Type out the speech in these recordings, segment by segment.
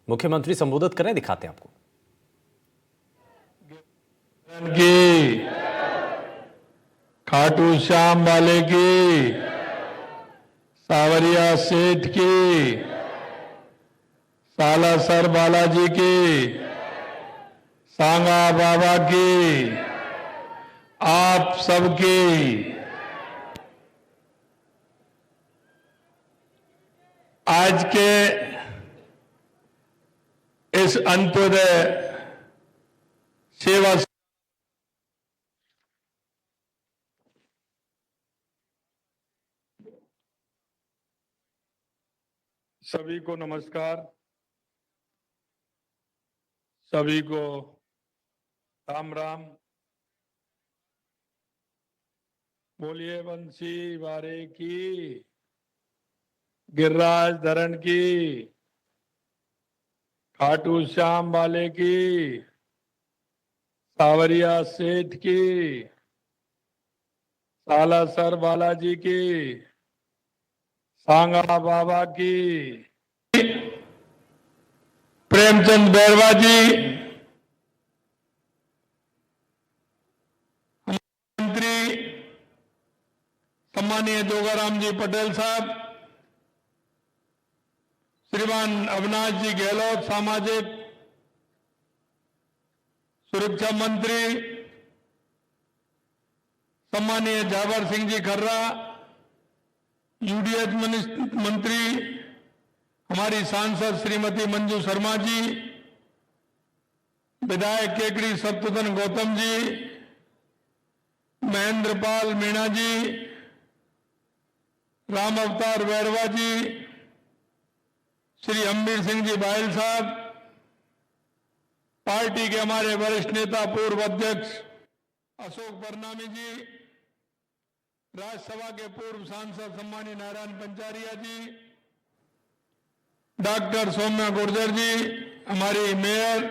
मुख्यमंत्री संबोधित करें, दिखाते हैं आपको। की खाटू श्याम वाले की, सावरिया सेठ की, सालासर बालाजी की, सांगा बाबा की, आप सबकी आज के इस अंत्योदय सेवा सभी को नमस्कार, सभी को राम राम। बोलिए बंसी वारे की, गिरिराज धरण की, खाटू श्याम वाले की, सावरिया सेठ की, सालासर बालाजी की, सांगा बाबा की, प्रेमचंद बैरवा जी, मंत्री सम्मानीय जोगाराम जी पटेल साहब, श्रीमान अविनाश जी गहलोत सामाजिक सुरक्षा मंत्री, सम्मानीय जावर सिंह जी खर्रा यूडीएच मंत्री, हमारी सांसद श्रीमती मंजू शर्मा जी, विधायक केकड़ी सत्युतन गौतम जी, महेंद्र पाल मीणा जी, राम अवतार बैरवा जी, श्री अम्बीर सिंह जी बायल साहब, पार्टी के हमारे वरिष्ठ नेता पूर्व अध्यक्ष अशोक परनामी जी, राज्यसभा के पूर्व सांसद सम्मानीय नारायण पंचारिया जी, डॉक्टर सौम्या गुर्जर जी, हमारी मेयर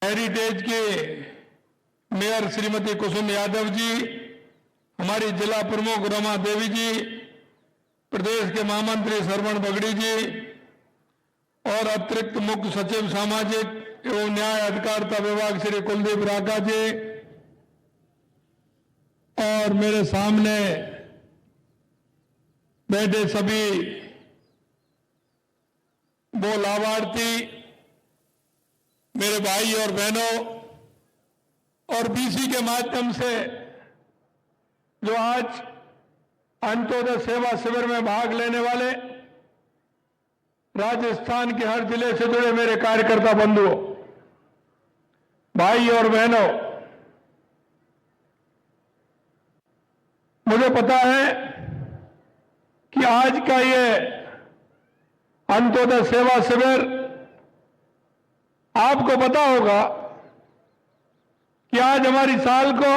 हेरिटेज के मेयर श्रीमती कुसुम यादव जी, हमारी जिला प्रमुख रमा देवी जी, प्रदेश के महामंत्री श्रवण बगड़ी जी और अतिरिक्त मुख्य सचिव सामाजिक एवं न्याय अधिकारिता विभाग श्री कुलदीप राका जी, और मेरे सामने बैठे सभी वो लाभार्थी मेरे भाई और बहनों, और बीसी के माध्यम से जो आज अंत्योदय सेवा शिविर में भाग लेने वाले राजस्थान के हर जिले से जुड़े मेरे कार्यकर्ता बंधुओं, भाई और बहनों, मुझे पता है कि आज का ये अंत्योदय सेवा शिविर, आपको पता होगा कि आज हमारी साल को,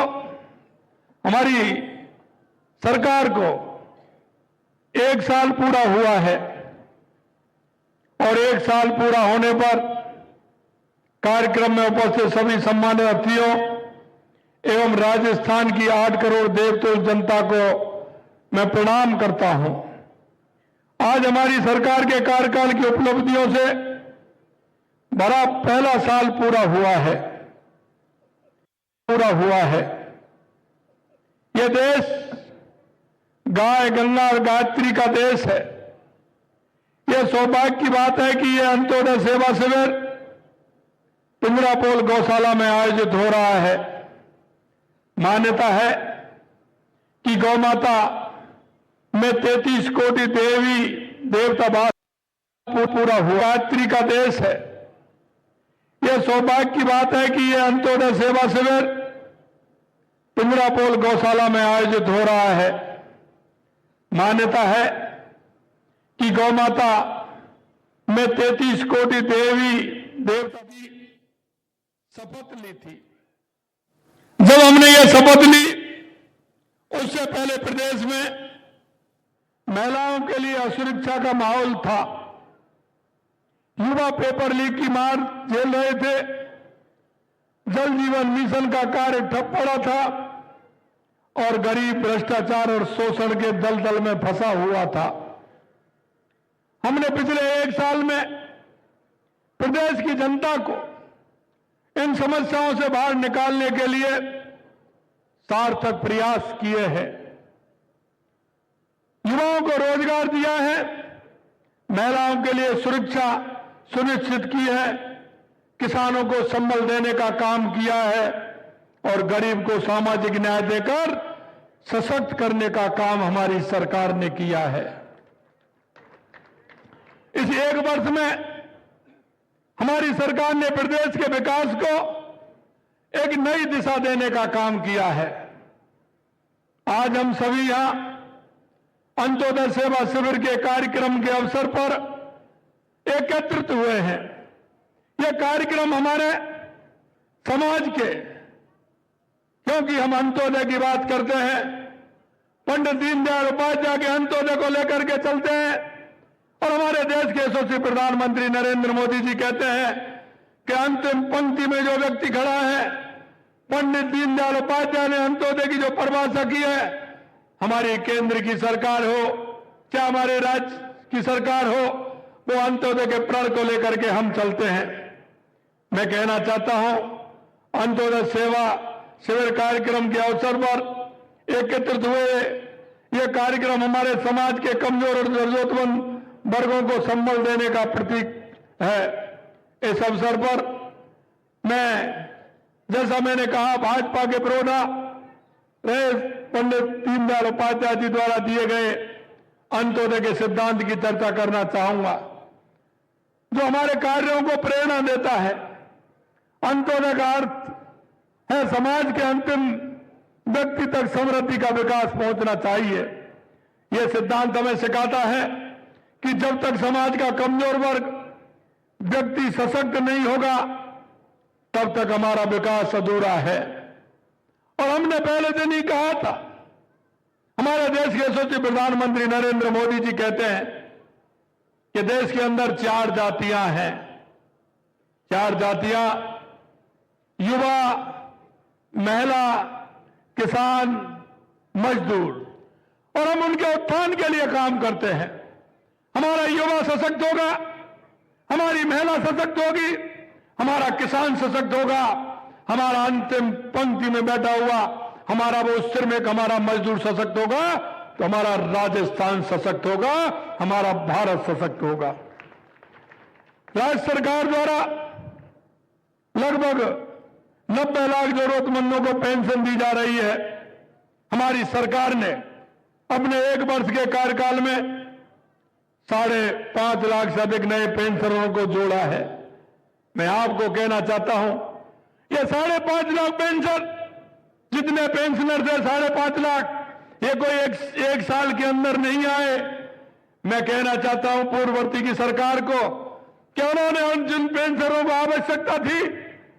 हमारी सरकार को 1 साल पूरा हुआ है, और 1 साल पूरा होने पर कार्यक्रम में उपस्थित सभी सम्मानित अतिथियों एवं राजस्थान की 8 करोड़ देवतुल्य जनता को मैं प्रणाम करता हूं। आज हमारी सरकार के कार्यकाल की उपलब्धियों से बड़ा पहला साल पूरा हुआ है। यह देश गाय गंगा और गायत्री का देश है। यह सौभाग्य की बात है कि यह अंत्योदय सेवा शिविर पिंजरापोल गौशाला में आयोजित हो रहा है। मान्यता है कि गौ माता में 33 कोटि देवी देवता वास पूरा हुआ, गायत्री का देश है। यह सौभाग्य की बात है कि यह अंत्योदय सेवा शिविर पिंजरापोल गौशाला में आयोजित हो रहा है। मान्यता है कि गौ माता में 33 कोटि देवी देवता की शपथ ली थी। जब हमने यह शपथ ली, उससे पहले प्रदेश में महिलाओं के लिए असुरक्षा का माहौल था। युवा पेपर लीक की मार झेल रहे थे, जल जीवन मिशन का कार्य ठप पड़ा था, और गरीब भ्रष्टाचार और शोषण के दलदल में फंसा हुआ था। हमने पिछले 1 साल में प्रदेश की जनता को इन समस्याओं से बाहर निकालने के लिए सार्थक प्रयास किए हैं। युवाओं को रोजगार दिया है, महिलाओं के लिए सुरक्षा सुनिश्चित की है, किसानों को संबल देने का काम किया है और गरीब को सामाजिक न्याय देकर सशक्त करने का काम हमारी सरकार ने किया है। इस 1 वर्ष में हमारी सरकार ने प्रदेश के विकास को एक नई दिशा देने का काम किया है। आज हम सभी यहां अंत्योदय सेवा शिविर के कार्यक्रम के अवसर पर एकत्रित हुए हैं। यह कार्यक्रम हमारे समाज के, क्योंकि हम अंत्योदय की बात करते हैं, पंडित दीनदयाल उपाध्याय के अंत्योदय को लेकर के चलते हैं और हमारे देश के यशस्वी प्रधानमंत्री नरेंद्र मोदी जी कहते हैं कि अंतिम पंक्ति में जो व्यक्ति खड़ा है, पंडित दीनदयाल उपाध्याय ने अंत्योदय की जो परिभाषा की है, हमारी केंद्र की सरकार हो चाहे हमारे राज्य की सरकार हो, वो अंत्योदय के प्रण को लेकर के हम चलते हैं। मैं कहना चाहता हूं, अंत्योदय सेवा शिविर कार्यक्रम के अवसर पर एकत्रित हुए ये कार्यक्रम हमारे समाज के कमजोर और जरूरतमंद वर्गों को संबल देने का प्रतीक है। इस अवसर पर मैं, जैसा मैंने कहा, भाजपा के प्रोढ़ा रहे पंडित दीनदयाल उपाध्याय जी द्वारा दिए गए अंत्योदय के सिद्धांत की चर्चा करना चाहूंगा, जो हमारे कार्यों को प्रेरणा देता है। अंत्योदय का अर्थ है समाज के अंतिम व्यक्ति तक समृद्धि का विकास पहुंचना चाहिए। यह सिद्धांत हमें सिखाता है कि जब तक समाज का कमजोर वर्ग व्यक्ति सशक्त नहीं होगा, तब तक हमारा विकास अधूरा है। और हमने पहले दिन ही कहा था, हमारे देश के यशस्वी प्रधानमंत्री नरेंद्र मोदी जी कहते हैं कि देश के अंदर 4 जातियां हैं। 4 जातियां युवा, महिला, किसान, मजदूर, और हम उनके उत्थान के लिए काम करते हैं। हमारा युवा सशक्त होगा, हमारी महिला सशक्त होगी, हमारा किसान सशक्त होगा, हमारा अंतिम पंक्ति में बैठा हुआ हमारा वो श्रमिक, हमारा मजदूर सशक्त होगा, तो हमारा राजस्थान सशक्त होगा, हमारा भारत सशक्त होगा। राज्य सरकार द्वारा लगभग 90 लाख जरूरतमंदों को पेंशन दी जा रही है। हमारी सरकार ने अपने 1 वर्ष के कार्यकाल में 5.5 लाख से अधिक नए पेंशनरों को जोड़ा है। मैं आपको कहना चाहता हूं, ये 5.5 लाख पेंशन, जितने पेंशनर थे 5.5 लाख, ये कोई एक साल के अंदर नहीं आए। मैं कहना चाहता हूं पूर्ववर्ती की सरकार को कि उन्होंने उन जिन पेंशनरों को आवश्यकता थी,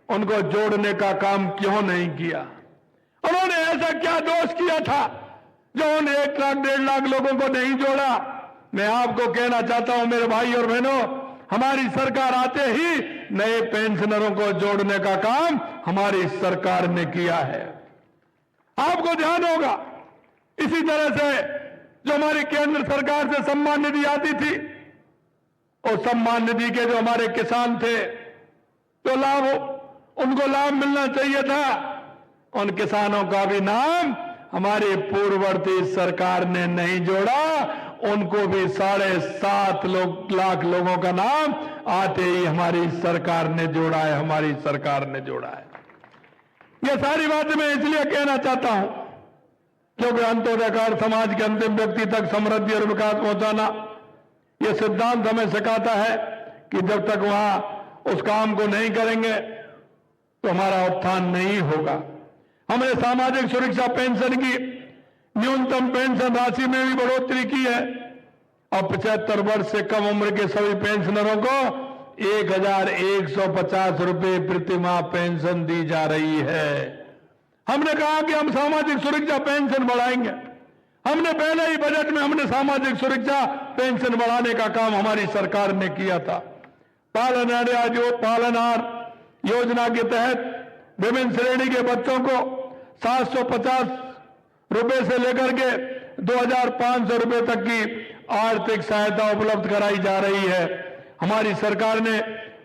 उनको जोड़ने का काम क्यों नहीं किया? उन्होंने ऐसा क्या दोष किया था जो उन 1 लाख 1.5 लाख लोगों को नहीं जोड़ा? मैं आपको कहना चाहता हूं मेरे भाई और बहनों, हमारी सरकार आते ही नए पेंशनरों को जोड़ने का काम हमारी सरकार ने किया है। आपको ध्यान होगा, इसी तरह से जो हमारी केंद्र सरकार से सम्मान निधि आती थी, और सम्मान निधि के जो हमारे किसान थे, तो उनको लाभ मिलना चाहिए था, उन किसानों का भी नाम हमारी पूर्ववर्ती सरकार ने नहीं जोड़ा। उनको भी 7.5 लाख लोगों का नाम आते ही हमारी सरकार ने जोड़ा है, हमारी सरकार ने जोड़ा है। यह सारी बातें मैं इसलिए कहना चाहता हूं क्योंकि अंत्योदय का समाज के अंतिम व्यक्ति तक समृद्धि और विकास पहुंचाना, यह सिद्धांत हमें सिखाता है कि जब तक वहां उस काम को नहीं करेंगे तो हमारा उत्थान नहीं होगा। हमने सामाजिक सुरक्षा पेंशन की न्यूनतम पेंशन राशि में भी बढ़ोतरी की है। अब 75 वर्ष से कम उम्र के सभी पेंशनरों को 1,150 रुपए प्रति माह पेंशन दी जा रही है। हमने कहा कि हम सामाजिक सुरक्षा पेंशन बढ़ाएंगे। हमने पहले ही बजट में हमने सामाजिक सुरक्षा पेंशन बढ़ाने का काम हमारी सरकार ने किया था। पालनहार योजना के तहत विभिन्न श्रेणी के बच्चों को 750 रुपए से लेकर के 2,500 रुपए तक की आर्थिक सहायता उपलब्ध कराई जा रही है। हमारी सरकार ने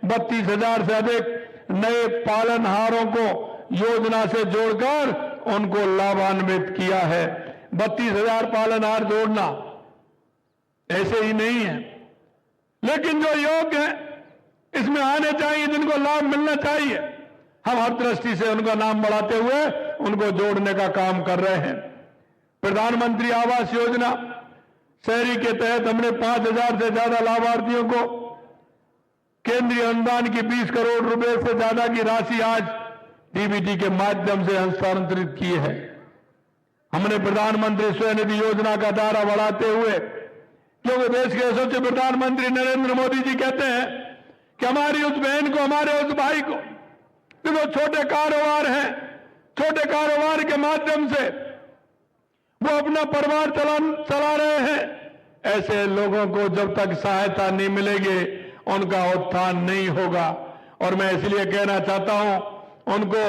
32,000 से अधिक नए पालनहारों को योजना से जोड़कर उनको लाभान्वित किया है। 32,000 पालनहार जोड़ना ऐसे ही नहीं है, लेकिन जो योग्य है इसमें आने चाहिए, जिनको लाभ मिलना चाहिए, हम हर दृष्टि से उनका नाम बढ़ाते हुए उनको जोड़ने का काम कर रहे हैं। प्रधानमंत्री आवास योजना शहरी के तहत हमने 5,000 से ज्यादा लाभार्थियों को केंद्रीय अनुदान की 20 करोड़ रुपए से ज्यादा की राशि आज डीबीटी के माध्यम से हस्तांतरित की है। हमने प्रधानमंत्री स्वनिधि योजना का दायरा बढ़ाते हुए, क्योंकि देश के यशस्वी प्रधानमंत्री नरेंद्र मोदी जी कहते हैं कि हमारी उस बहन को, हमारे उस भाई को, जो छोटे कारोबार हैं, छोटे कारोबार के माध्यम से वो अपना परिवार चला रहे हैं, ऐसे लोगों को जब तक सहायता नहीं मिलेगी उनका उत्थान नहीं होगा। और मैं इसलिए कहना चाहता हूं, उनको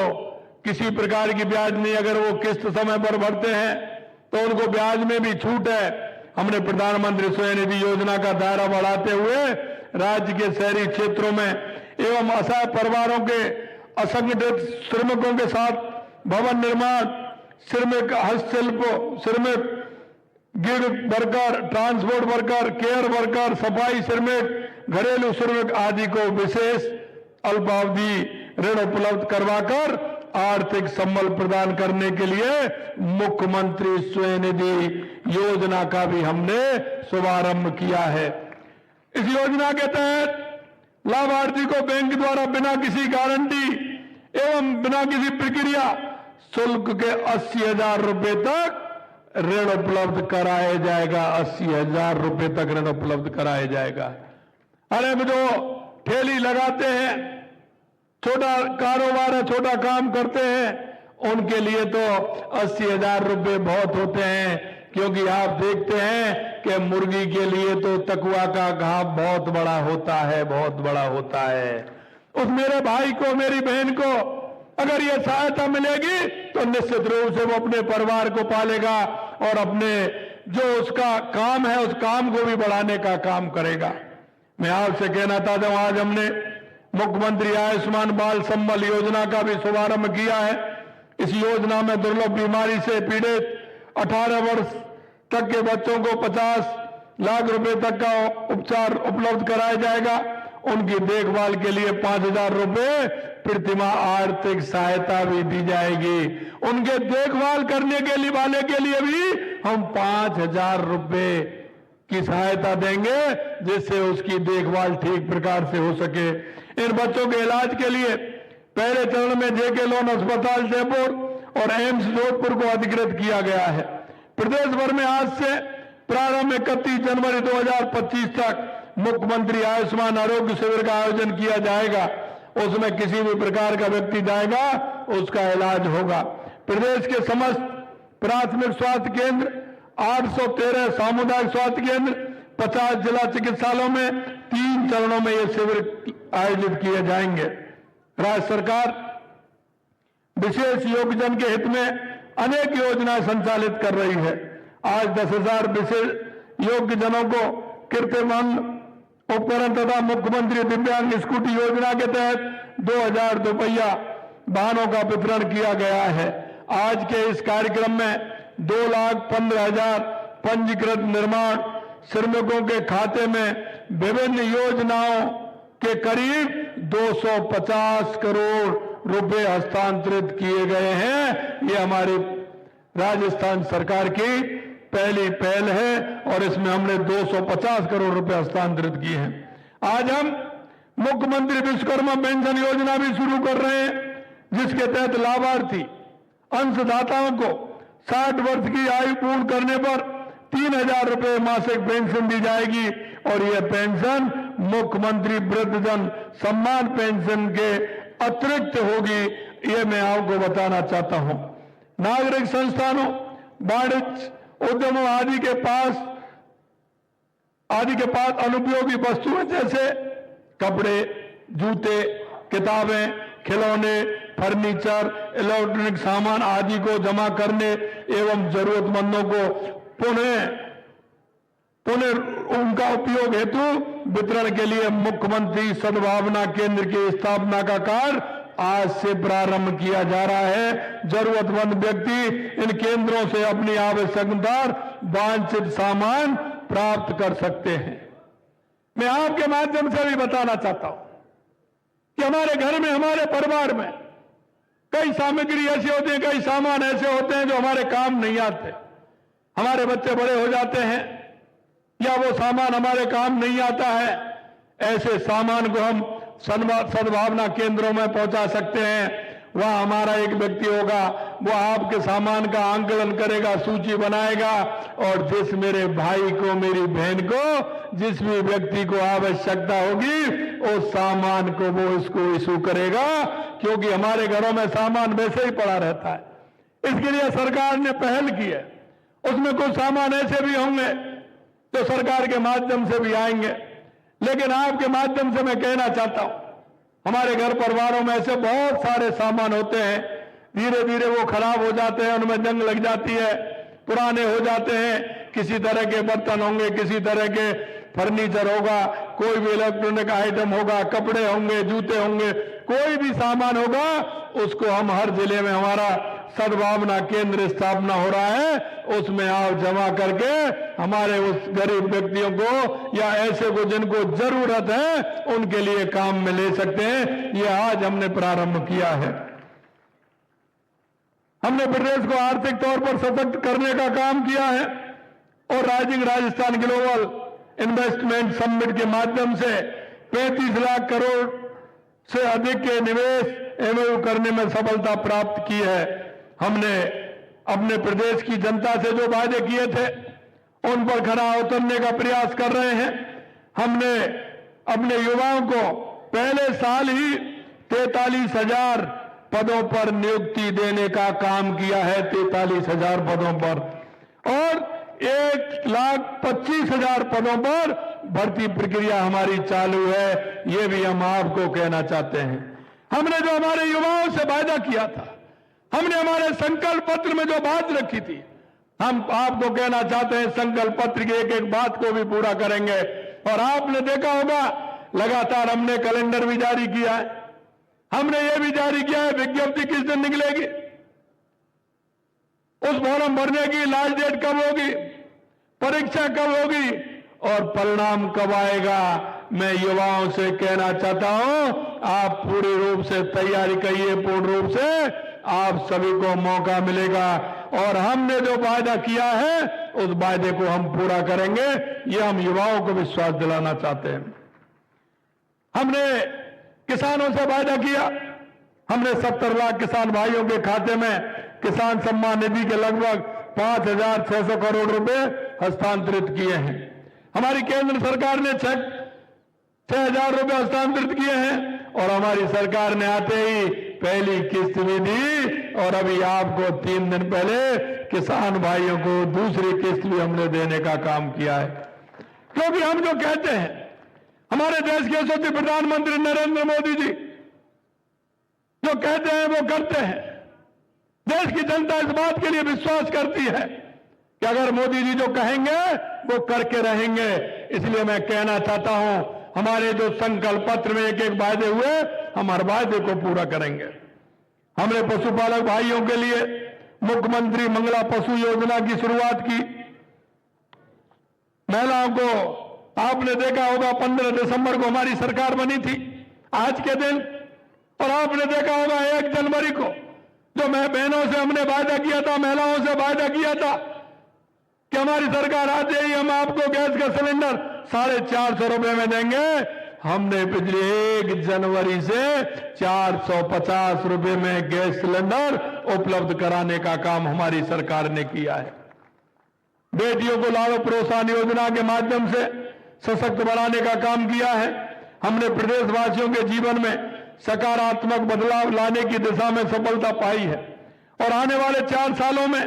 किसी प्रकार की ब्याज नहीं, अगर वो किस्त समय पर भरते हैं तो उनको ब्याज में भी छूट है। हमने प्रधानमंत्री स्वनिधि योजना का दायरा बढ़ाते हुए राज्य के शहरी क्षेत्रों में एवं असहाय परिवारों के असंगठित श्रमिकों के साथ भवन निर्माण, श्रमिक हस्तशिल्प, श्रमिक gig worker, transport worker, care worker, सफाई श्रमिक, घरेलू श्रमिक आदि को विशेष अल्पावधि ऋण उपलब्ध करवाकर आर्थिक संबल प्रदान करने के लिए मुख्यमंत्री स्वनिधि योजना का भी हमने शुभारंभ किया है। इस योजना के तहत लाभार्थी को बैंक द्वारा बिना किसी गारंटी एवं बिना किसी प्रक्रिया शुल्क के 80,000 रुपए तक ऋण उपलब्ध कराया जाएगा। 80,000 रुपए तक ऋण उपलब्ध कराया जाएगा। अरे जो ठेली लगाते हैं, छोटा कारोबार है, छोटा काम करते हैं, उनके लिए तो 80,000 रुपए बहुत होते हैं, क्योंकि आप देखते हैं कि मुर्गी के लिए तो तकुआ का घाव बहुत बड़ा होता है, बहुत बड़ा होता है। उस मेरे भाई को, मेरी बहन को अगर ये सहायता मिलेगी तो निश्चित रूप से वो अपने परिवार को पालेगा और अपने जो उसका काम है उस काम को भी बढ़ाने का काम करेगा। मैं आपसे कहना चाहता हूं, आज हमने मुख्यमंत्री आयुष्मान बाल संबल योजना का भी शुभारंभ किया है। इस योजना में दुर्लभ बीमारी से पीड़ित 18 वर्ष तक के बच्चों को 50 लाख रुपए तक का उपचार उपलब्ध कराया जाएगा। उनकी देखभाल के लिए 5,000 रुपए प्रतिमाह आर्थिक सहायता भी दी जाएगी। उनके देखभाल करने के लिए वाले के लिए भी हम 5,000 रुपए की सहायता देंगे, जिससे उसकी देखभाल ठीक प्रकार से हो सके। इन बच्चों के इलाज के लिए पहले चरण में जेके लोन अस्पताल जयपुर और एम्स जोधपुर को अधिकृत किया गया है। प्रदेश भर में आज से प्रारंभ 31 जनवरी 2025 तक मुख्यमंत्री आयुष्मान आरोग्य शिविर का आयोजन किया जाएगा। उसमें किसी भी प्रकार का व्यक्ति जाएगा, उसका इलाज होगा। प्रदेश के समस्त प्राथमिक स्वास्थ्य केंद्र, 813 सामुदायिक स्वास्थ्य केंद्र, 50 जिला चिकित्सालयों में 3 चरणों में ये शिविर आयोजित किए जाएंगे। राज्य सरकार विशेष योग्यजन के हित में अनेक योजनाएं संचालित कर रही है। आज 10,000 विशेष योग्यजनों को कीर्तिमान उपकरण तथा मुख्यमंत्री दिव्यांग स्कूटी योजना के तहत 2,000 दोपहिया वाहनों का वितरण किया गया है। आज के इस कार्यक्रम में 2,15,000 पंजीकृत निर्माण श्रमिकों के खाते में विभिन्न योजनाओं के करीब 250 करोड़ रुपए हस्तांतरित किए गए हैं। ये हमारी राजस्थान सरकार की पहली पहल है और इसमें हमने 250 करोड़ रुपए हस्तांतरित किए हैं। आज हम मुख्यमंत्री विश्वकर्मा पेंशन योजना भी शुरू कर रहे हैं, जिसके तहत लाभार्थी अंशदाताओं को 60 वर्ष की आयु पूर्ण करने पर 3,000 रुपए मासिक पेंशन दी जाएगी और यह पेंशन मुख्यमंत्री वृद्धजन सम्मान पेंशन के अतिरिक्त होगी। यह मैं आपको बताना चाहता हूं। नागरिक संस्थानों, वाणिज्य उद्यमों आदि के पास अनुपयोगी वस्तुएं जैसे कपड़े, जूते, किताबें, खिलौने, फर्नीचर, इलेक्ट्रॉनिक सामान आदि को जमा करने एवं जरूरतमंदों को पुनः उनका उपयोग हेतु वितरण के लिए मुख्यमंत्री सद्भावना केंद्र की स्थापना का कार्य आज से प्रारंभ किया जा रहा है। जरूरतमंद व्यक्ति इन केंद्रों से अपनी आवश्यकतानुसार वांछित सामान प्राप्त कर सकते हैं। मैं आपके माध्यम से भी बताना चाहता हूं कि हमारे घर में, हमारे परिवार में कई सामग्री ऐसे होते हैं, कई सामान ऐसे होते हैं जो हमारे काम नहीं आते। हमारे बच्चे बड़े हो जाते हैं या वो सामान हमारे काम नहीं आता है, ऐसे सामान को हम सद्भावना केंद्रों में पहुंचा सकते हैं। वहां हमारा एक व्यक्ति होगा, वो आपके सामान का आंकलन करेगा, सूची बनाएगा और जिस मेरे भाई को, मेरी बहन को, जिस भी व्यक्ति को आवश्यकता होगी उस सामान को वो इसको इशू करेगा, क्योंकि हमारे घरों में सामान वैसे ही पड़ा रहता है। इसके लिए सरकार ने पहल की है। उसमें कुछ सामान ऐसे भी होंगे तो सरकार के माध्यम से भी आएंगे, लेकिन आपके माध्यम से मैं कहना चाहता हूं, हमारे घर परिवारों में ऐसे बहुत सारे सामान होते हैं, धीरे धीरे वो खराब हो जाते हैं, उनमें जंग लग जाती है, पुराने हो जाते हैं। किसी तरह के बर्तन होंगे, किसी तरह के फर्नीचर होगा, कोई भी इलेक्ट्रॉनिक आइटम होगा, कपड़े होंगे, जूते होंगे, कोई भी सामान होगा, उसको हम हर जिले में हमारा सद्भावना केंद्र स्थापना हो रहा है, उसमें आप जमा करके हमारे उस गरीब व्यक्तियों को या ऐसे को जिनको जरूरत है उनके लिए काम में ले सकते हैं। ये आज हमने प्रारंभ किया है। हमने प्रदेश को आर्थिक तौर पर सशक्त करने का काम किया है और rising Rajasthan global investment summit के माध्यम से 35 लाख करोड़ से अधिक के निवेश एमओयू करने में सफलता प्राप्त की है। हमने अपने प्रदेश की जनता से जो वादे किए थे उन पर खरा उतरने का प्रयास कर रहे हैं। हमने अपने युवाओं को पहले साल ही 43,000 पदों पर नियुक्ति देने का काम किया है, 43,000 पदों पर, और 1,25,000 पदों पर भर्ती प्रक्रिया हमारी चालू है। ये भी हम आपको कहना चाहते हैं। हमने जो हमारे युवाओं से वादा किया था, हमने हमारे संकल्प पत्र में जो बात रखी थी, हम आपको कहना चाहते हैं संकल्प पत्र की एक एक बात को भी पूरा करेंगे। और आपने देखा होगा लगातार हमने कैलेंडर भी जारी किया है, हमने ये भी जारी किया है विज्ञप्ति किस दिन निकलेगी, उस फॉर्म भरने की लास्ट डेट कब होगी, परीक्षा कब होगी और परिणाम कब आएगा। मैं युवाओं से कहना चाहता हूं, आप पूरी रूप से तैयारी करिए, पूर्ण रूप से आप सभी को मौका मिलेगा और हमने जो वादा किया है उस वादे को हम पूरा करेंगे। ये हम युवाओं को विश्वास दिलाना चाहते हैं। हमने किसानों से वादा किया, हमने 70 लाख किसान भाइयों के खाते में किसान सम्मान निधि के लगभग 5,600 करोड़ रुपए हस्तांतरित किए हैं। हमारी केंद्र सरकार ने 6,000 रुपए हस्तांतरित किए हैं और हमारी सरकार ने आते ही पहली किस्त भी दी और अभी आपको 3 दिन पहले किसान भाइयों को दूसरी किस्त भी हमने देने का काम किया है। क्योंकि हम जो कहते हैं, हमारे देश के यशस्वी प्रधानमंत्री नरेंद्र मोदी जी जो कहते हैं वो करते हैं। देश की जनता इस बात के लिए विश्वास करती है कि अगर मोदी जी जो कहेंगे वो करके रहेंगे। इसलिए मैं कहना चाहता हूं, हमारे जो संकल्प पत्र में एक एक वादे हुए, हम हर वादे को पूरा करेंगे। हमने पशुपालक भाइयों के लिए मुख्यमंत्री मंगला पशु योजना की शुरुआत की। महिलाओं को आपने देखा होगा 15 दिसंबर को हमारी सरकार बनी थी आज के दिन, और आपने देखा होगा 1 जनवरी को जो मैं बहनों से हमने वादा किया था, महिलाओं से वादा किया था कि हमारी सरकार आते ही हम आपको गैस का सिलेंडर 450 रुपए में देंगे। हमने पिछले 1 जनवरी से 450 रुपए में गैस सिलेंडर उपलब्ध कराने का काम हमारी सरकार ने किया है। बेटियों को लाड़ो प्रोत्साहन योजना के माध्यम से सशक्त बनाने का काम किया है। हमने प्रदेशवासियों के जीवन में सकारात्मक बदलाव लाने की दिशा में सफलता पाई है और आने वाले 4 सालों में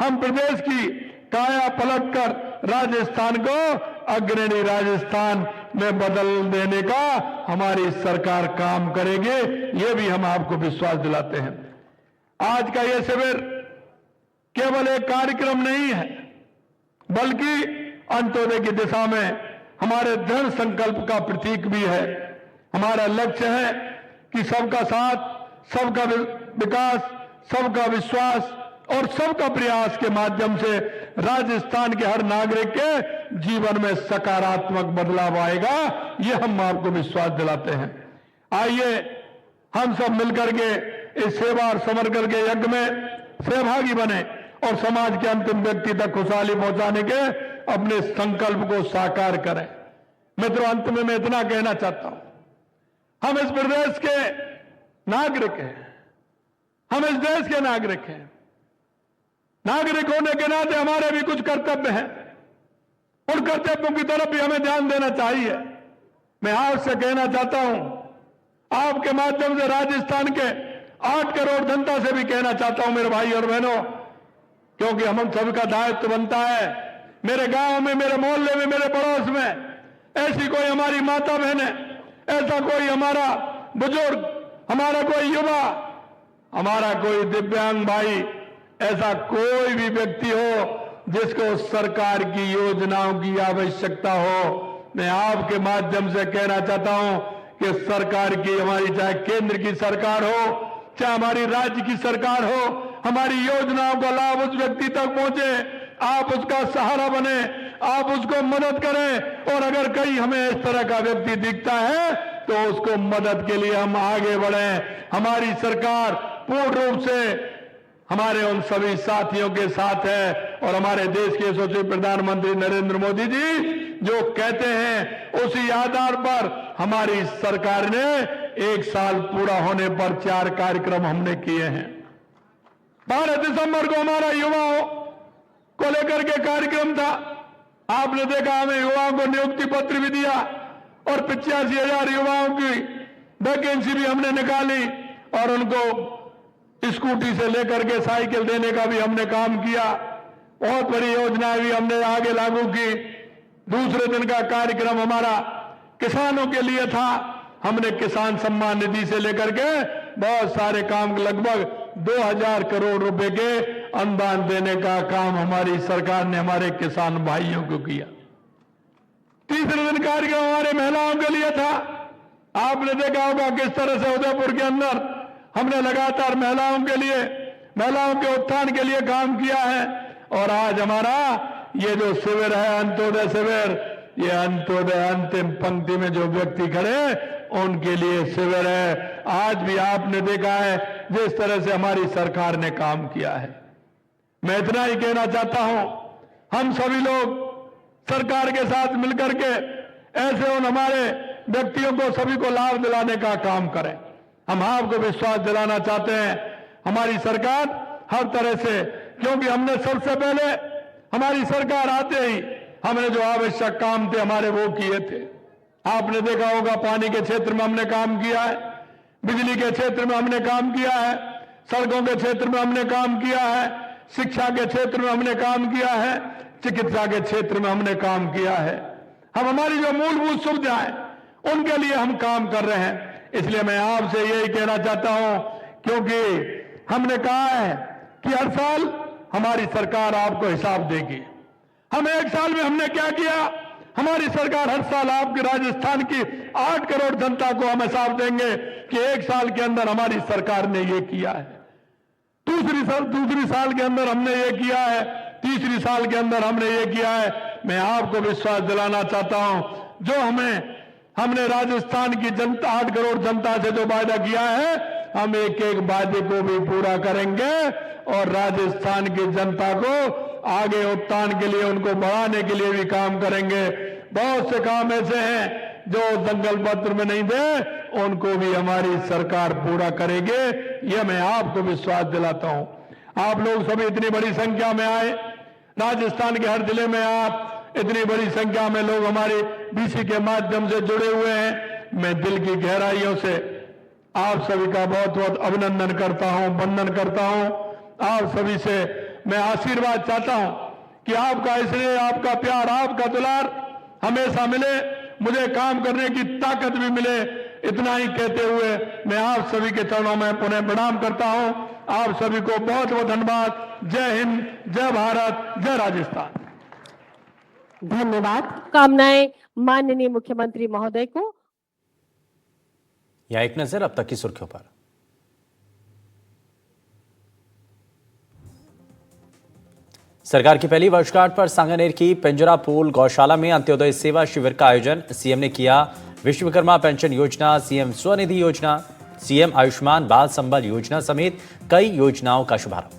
हम प्रदेश की काया पलट कर राजस्थान को अग्रणी राजस्थान में बदल देने का हमारी सरकार काम करेगी, ये भी हम आपको विश्वास दिलाते हैं। आज का ये शिविर केवल एक कार्यक्रम नहीं है, बल्कि अंत्योदय की दिशा में हमारे दृढ़ संकल्प का प्रतीक भी है। हमारा लक्ष्य है कि सबका साथ, सबका विकास, सबका विश्वास और सबका प्रयास के माध्यम से राजस्थान के हर नागरिक के जीवन में सकारात्मक बदलाव आएगा, ये हम आपको विश्वास दिलाते हैं। आइए हम सब मिलकर के इस सेवा और समर्पण के यज्ञ में सहभागी बने और समाज के अंतिम व्यक्ति तक खुशहाली पहुंचाने के अपने संकल्प को साकार करें। मित्रों, अंत में मैं इतना कहना चाहता हूं, हम इस प्रदेश के नागरिक हैं, हम इस देश के नागरिक हैं। नागरिक होने के नाते हमारे भी कुछ कर्तव्य हैं, उन कर्तव्यों की तरफ भी हमें ध्यान देना चाहिए। मैं आपसे कहना चाहता हूं, आपके माध्यम से राजस्थान के 8 करोड़ जनता से भी कहना चाहता हूं, मेरे भाई और बहनों, क्योंकि हम सबका दायित्व बनता है। मेरे गांव में, मेरे मोहल्ले में, मेरे पड़ोस में ऐसी कोई हमारी माता बहन है, ऐसा कोई हमारा बुजुर्ग, हमारा कोई युवा, हमारा कोई दिव्यांग भाई, ऐसा कोई भी व्यक्ति हो जिसको सरकार की योजनाओं की आवश्यकता हो, मैं आपके माध्यम से कहना चाहता हूं कि सरकार की, हमारी चाहे केंद्र की सरकार हो, चाहे हमारी राज्य की सरकार हो, हमारी योजनाओं का लाभ उस व्यक्ति तक पहुंचे, आप उसका सहारा बने, आप उसको मदद करें। और अगर कहीं हमें इस तरह का व्यक्ति दिखता है तो उसको मदद के लिए हम आगे बढ़ें। हमारी सरकार पूर्ण रूप से हमारे उन सभी साथियों के साथ है और हमारे देश के यशस्वी प्रधानमंत्री नरेंद्र मोदी जी जो कहते हैं, उसी आधार पर हमारी सरकार ने 1 साल पूरा होने पर 4 कार्यक्रम हमने किए हैं। 12 दिसंबर को हमारा युवाओं को लेकर के कार्यक्रम था। आपने देखा, हमें युवाओं को नियुक्ति पत्र भी दिया और 85,000 युवाओं की वैकेंसी भी हमने निकाली और उनको स्कूटी से लेकर के साइकिल देने का भी हमने काम किया। बहुत बड़ी योजनाएं भी हमने आगे लागू की। दूसरे दिन का कार्यक्रम हमारा किसानों के लिए था। हमने किसान सम्मान निधि से लेकर के बहुत सारे काम, लगभग 2000 करोड़ रुपए के अनुदान देने का काम हमारी सरकार ने हमारे किसान भाइयों को किया। तीसरे दिन कार्यक्रम हमारे महिलाओं के लिए था। आपने देखा होगा किस तरह से उदयपुर के अंदर हमने लगातार महिलाओं के लिए, महिलाओं के उत्थान के लिए काम किया है। और आज हमारा ये जो शिविर है, अंत्योदय शिविर, ये अंत्योदय अंतिम पंक्ति में जो व्यक्ति खड़े उनके लिए शिविर है। आज भी आपने देखा है जिस तरह से हमारी सरकार ने काम किया है। मैं इतना ही कहना चाहता हूं, हम सभी लोग सरकार के साथ मिलकर के ऐसे उन हमारे व्यक्तियों को, सभी को लाभ दिलाने का काम करें। हम आपको विश्वास दिलाना चाहते हैं, हमारी सरकार हर तरह से, क्योंकि हमने सबसे पहले हमारी सरकार आते ही हमने जो आवश्यक काम थे हमारे वो किए थे। आपने देखा होगा पानी के क्षेत्र में हमने काम किया है, बिजली के क्षेत्र में हमने काम किया है, सड़कों के क्षेत्र में हमने काम किया है, शिक्षा के क्षेत्र में हमने काम किया है, चिकित्सा के क्षेत्र में हमने काम किया है। हम हमारी जो मूलभूत सुविधाएं उनके लिए हम काम कर रहे हैं। इसलिए मैं आपसे यही कहना चाहता हूं, क्योंकि हमने कहा है कि हर साल हमारी सरकार आपको हिसाब देगी। हम 1 साल में हमने क्या किया, हमारी सरकार हर साल आपके राजस्थान की 8 करोड़ जनता को हम हिसाब देंगे कि 1 साल के अंदर हमारी सरकार ने ये किया है, दूसरी साल के अंदर हमने ये किया है, तीसरी साल के अंदर हमने ये किया है। मैं आपको विश्वास दिलाना चाहता हूं, जो हमने राजस्थान की जनता, 8 करोड़ जनता से जो वायदा किया है, हम एक एक वादे को भी पूरा करेंगे और राजस्थान की जनता को आगे उत्थान के लिए, उनको बढ़ाने के लिए भी काम करेंगे। बहुत से काम ऐसे हैं जो दंगल पत्र में नहीं दे, उनको भी हमारी सरकार पूरा करेगी, यह मैं आपको विश्वास दिलाता हूं। आप लोग सभी इतनी बड़ी संख्या में आए, राजस्थान के हर जिले में आप इतनी बड़ी संख्या में लोग हमारे बीसी के माध्यम से जुड़े हुए हैं। मैं दिल की गहराइयों से आप सभी का बहुत बहुत अभिनंदन करता हूं, वंदन करता हूं। आप सभी से मैं आशीर्वाद चाहता हूं कि आपका स्नेह, आपका प्यार, आपका दुलार हमेशा मिले मुझे काम करने की ताकत भी मिले। इतना ही कहते हुए मैं आप सभी के चरणों में पुनः प्रणाम करता हूं। आप सभी को बहुत बहुत धन्यवाद। जय हिंद, जय भारत, जय राजस्थान। धन्यवाद। कामनाएं माननीय मुख्यमंत्री महोदय को। या एक नजर अब तक की सुर्खियों पर। सरकार की पहली वर्षगांठ पर सांगानेर की पिंजरापोल गौशाला में अंत्योदय सेवा शिविर का आयोजन। सीएम ने किया विश्वकर्मा पेंशन योजना, सीएम स्वनिधि योजना, सीएम आयुष्मान बाल संबल योजना समेत कई योजनाओं का शुभारंभ।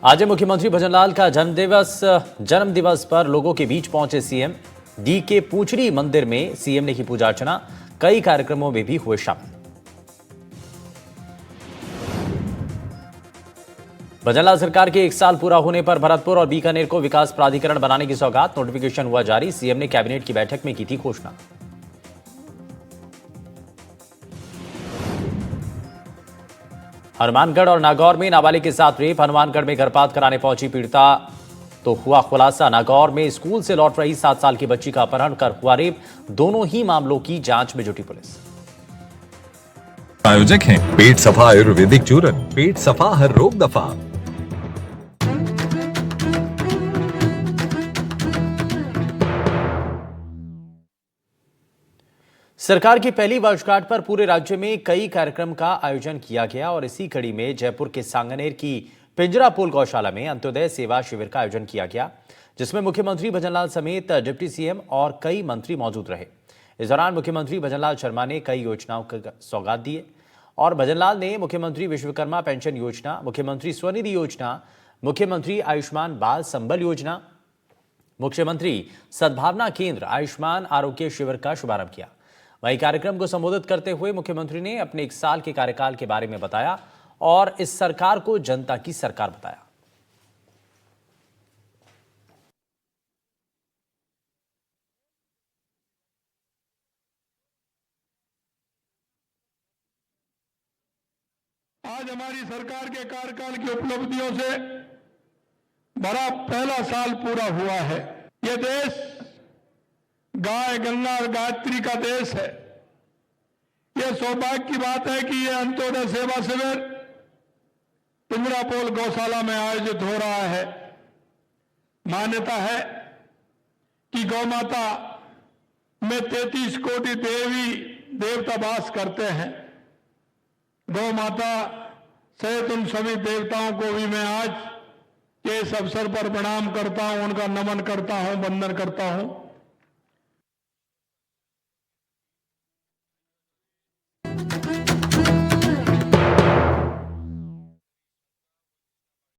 आज मुख्यमंत्री भजनलाल का जन्म दिवस पर लोगों के बीच पहुंचे सीएम। डी के पूछड़ी मंदिर में सीएम ने की पूजा अर्चना, कई कार्यक्रमों में भी हुए शामिल। भजनलाल सरकार के 1 साल पूरा होने पर भरतपुर और बीकानेर को विकास प्राधिकरण बनाने की सौगात, नोटिफिकेशन हुआ जारी। सीएम ने कैबिनेट की बैठक में की थी घोषणा। हनुमानगढ़ और नागौर में नाबालिग के साथ रेप। हनुमानगढ़ में गर्भपात कराने पहुंची पीड़िता तो हुआ खुलासा। नागौर में स्कूल से लौट रही 7 साल की बच्ची का अपहरण कर हुआ रेप। दोनों ही मामलों की जांच में जुटी पुलिस। आयोजक हैं पेट सफा आयुर्वेदिक चूरन, पेट सफा हर रोग दफा। सरकार की पहली वर्षगांठ पर पूरे राज्य में कई कार्यक्रम का आयोजन किया गया और इसी कड़ी में जयपुर के सांगानेर की पिंजरापोल गौशाला में अंत्योदय सेवा शिविर का आयोजन किया गया, जिसमें मुख्यमंत्री भजनलाल समेत डिप्टी सीएम और कई मंत्री मौजूद रहे। इस दौरान मुख्यमंत्री भजनलाल शर्मा ने कई योजनाओं का सौगात दिए और भजनलाल ने मुख्यमंत्री विश्वकर्मा पेंशन योजना, मुख्यमंत्री स्वनिधि योजना, मुख्यमंत्री आयुष्मान बाल संबल योजना, मुख्यमंत्री सद्भावना केंद्र आयुष्मान आरोग्य शिविर का शुभारंभ किया। वहीं कार्यक्रम को संबोधित करते हुए मुख्यमंत्री ने अपने 1 साल के कार्यकाल के बारे में बताया और इस सरकार को जनता की सरकार बताया। आज हमारी सरकार के कार्यकाल की उपलब्धियों से बड़ा पहला साल पूरा हुआ है। यह देश गाय, गंगा और गायत्री का देश है। यह सौभाग्य की बात है कि यह अंत्योदय सेवा शिविर पिंजरापोल गौशाला में आयोजित हो रहा है। मान्यता है कि गौ माता में 33 कोटि देवी देवता वास करते हैं। गौ माता सहित उन सभी देवताओं को भी मैं आज के इस अवसर पर प्रणाम करता हूं, उनका नमन करता हूं, वंदन करता हूं।